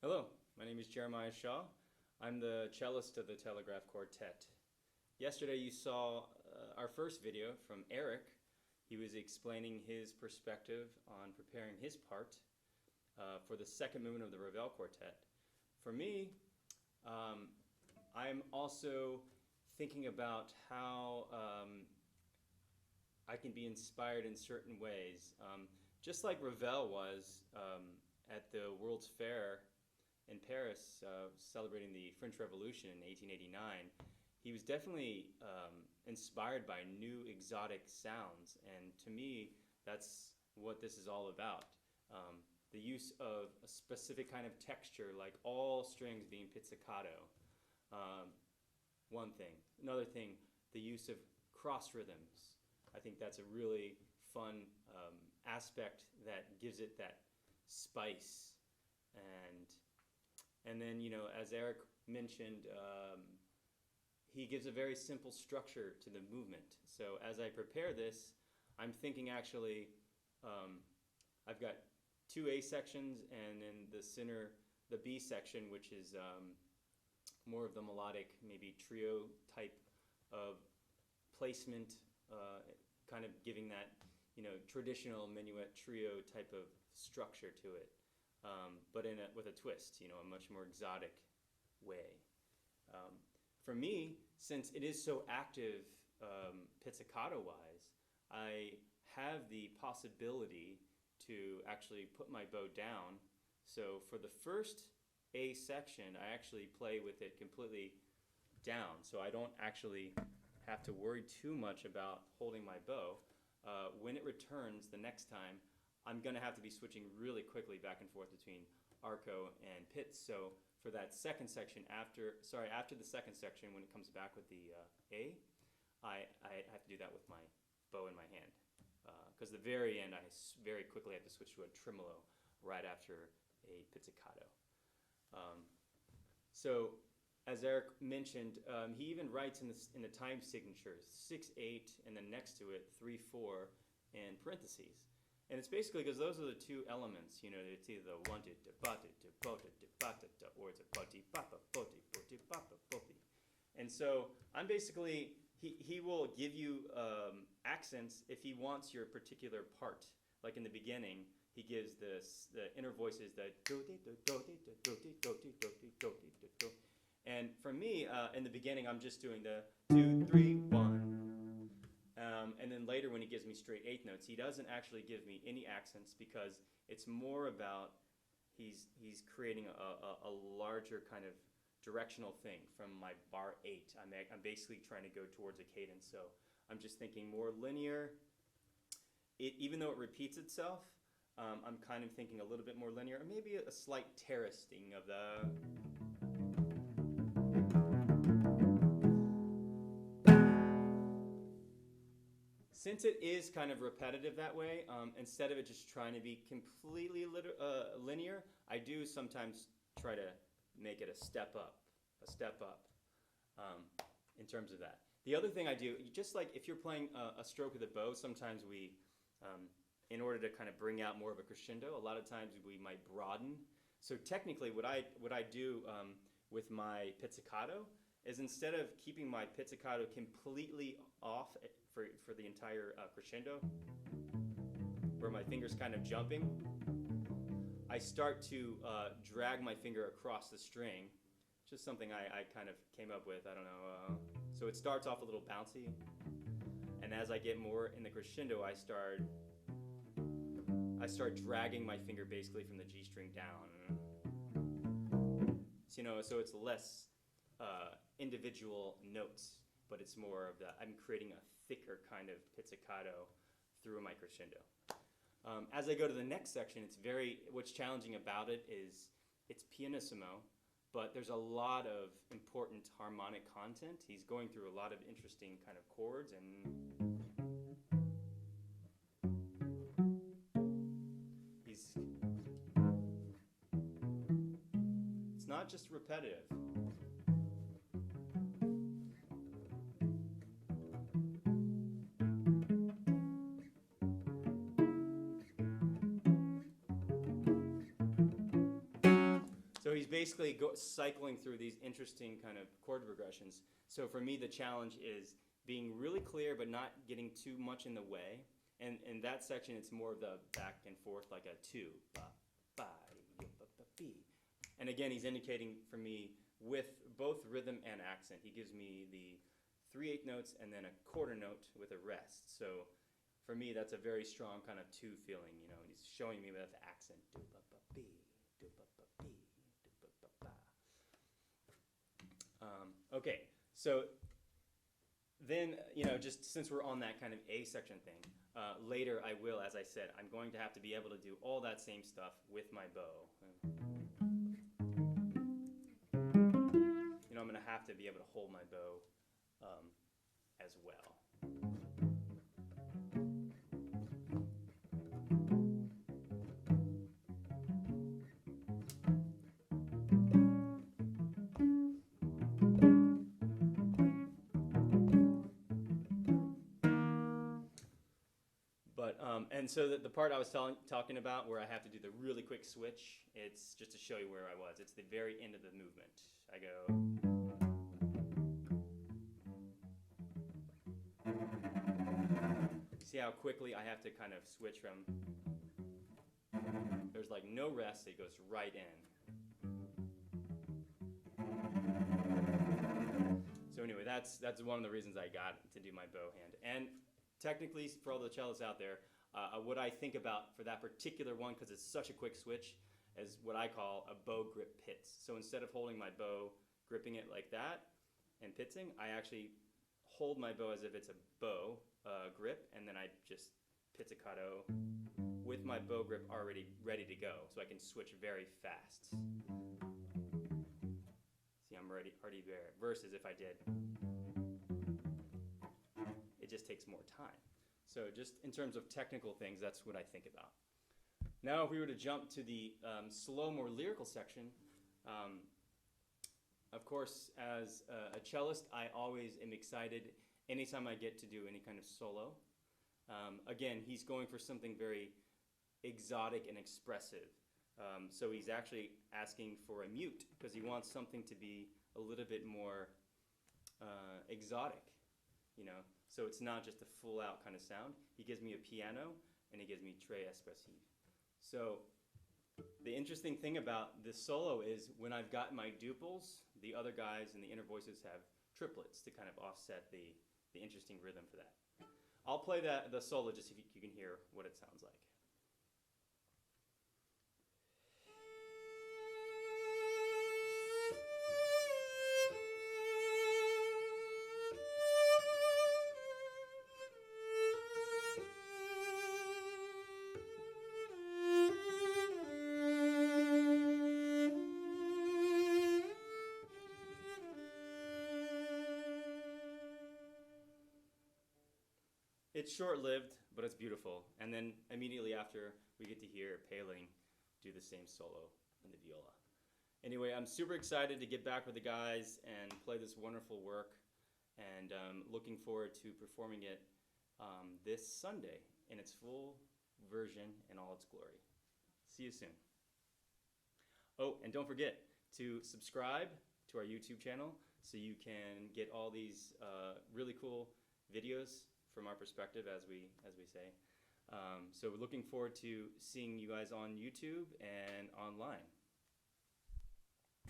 Hello, my name is Jeremiah Shaw. I'm the cellist of the Telegraph Quartet. Yesterday you saw our first video from Eric. He was explaining his perspective on preparing his part for the second movement of the Ravel Quartet. For me, I'm also thinking about how I can be inspired in certain ways. Just like Ravel was at the World's Fair in Paris, celebrating the French Revolution in 1889, he was definitely inspired by new exotic sounds, and to me, that's what this is all about. The use of a specific kind of texture, like all strings being pizzicato. One thing. Another thing, the use of cross rhythms. I think that's a really fun aspect that gives it that spice. And then, as Eric mentioned, he gives a very simple structure to the movement. So as I prepare this, I'm thinking actually, I've got two A sections and then the center, the B section, which is more of the melodic, maybe trio type of placement, kind of giving that, traditional minuet trio type of structure to it, but with a twist, a much more exotic way. For me, since it is so active pizzicato-wise, I have the possibility to actually put my bow down. So for the first A section, I actually play with it completely down, so I don't actually have to worry too much about holding my bow. When it returns the next time, I'm going to have to be switching really quickly back and forth between arco and pizz. So for that second section, after the second section, when it comes back with the A, I have to do that with my bow in my hand. Because the very end, I very quickly have to switch to a tremolo right after a pizzicato. So, as Eric mentioned, he even writes in the time signatures 6/8 and then next to it 3/4 in parentheses. And it's basically because those are the two elements. It's either the one to ba to bo to ba to, or it's a ba ti ba ba bo ti ba ba bo ti. And so I'm basically, he will give you accents if he wants your particular part. Like in the beginning, he gives the inner voices, the do ti do ti do ti do ti do ti do ti do ti. And for me, in the beginning, I'm just doing the 2, 3, 1. And then later when he gives me straight eighth notes, he doesn't actually give me any accents because it's more about he's creating a larger kind of directional thing from my bar 8. I'm basically trying to go towards a cadence, so I'm just thinking more linear. Even though it repeats itself, I'm kind of thinking a little bit more linear, or maybe a slight terracing of the... Since it is kind of repetitive that way, instead of it just trying to be completely linear, I do sometimes try to make it a step up in terms of that. The other thing I do, just like if you're playing a stroke of the bow, sometimes we, in order to kind of bring out more of a crescendo, a lot of times we might broaden. So technically what I do with my pizzicato is instead of keeping my pizzicato completely off for the entire crescendo, where my finger's kind of jumping, I start to drag my finger across the string. Just something I kind of came up with, I don't know. So it starts off a little bouncy, and as I get more in the crescendo, I start dragging my finger basically from the G string down. So it's less individual notes, but it's more of I'm creating a thicker kind of pizzicato through my crescendo. As I go to the next section, what's challenging about it is it's pianissimo, but there's a lot of important harmonic content. He's going through a lot of interesting kind of chords, and it's not just repetitive. So basically cycling through these interesting kind of chord progressions. So for me, the challenge is being really clear but not getting too much in the way. And in that section, it's more of the back and forth, like a 2, ba, ba, yo, ba, ba, be. And again, he's indicating for me with both rhythm and accent. He gives me the 3/8 notes and then a quarter note with a rest. So for me, that's a very strong kind of 2 feeling. You know, he's showing me with the accent. Do ba ba be, do ba ba be, do ba ba ba. Okay, so then, you know, just since we're on that kind of A section thing, later I will, as I said, I'm going to have to be able to do all that same stuff with my bow. You know, I'm going to have to be able to hold my bow as well. And so the part I was talking about where I have to do the really quick switch, it's just to show you where I was. It's the very end of the movement. I go. See how quickly I have to kind of switch from. There's like no rest, it goes right in. So anyway, that's one of the reasons I got to do my bow hand. And technically, for all the cellists out there, what I think about for that particular one, because it's such a quick switch, is what I call a bow grip pizz. So instead of holding my bow, gripping it like that, and pitzing, I actually hold my bow as if it's a bow grip, and then I just pizzicato with my bow grip already ready to go, so I can switch very fast. See, I'm already there. Versus if I did, it just takes more time. So just in terms of technical things, that's what I think about. Now if we were to jump to the slow, more lyrical section, of course, as a cellist, I always am excited anytime I get to do any kind of solo. Again, he's going for something very exotic and expressive. So he's actually asking for a mute because he wants something to be a little bit more exotic, you know. So it's not just a full-out kind of sound. He gives me a piano, and he gives me très expressive. So the interesting thing about this solo is when I've got my duples, the other guys and the inner voices have triplets to kind of offset the interesting rhythm for that. I'll play the solo just so you can hear what it sounds like. It's short-lived, but it's beautiful. And then immediately after, we get to hear Paling do the same solo in the viola. Anyway, I'm super excited to get back with the guys and play this wonderful work, and looking forward to performing it this Sunday in its full version in all its glory. See you soon. Oh, and don't forget to subscribe to our YouTube channel so you can get all these really cool videos from our perspective, as we say. So we're looking forward to seeing you guys on YouTube and online.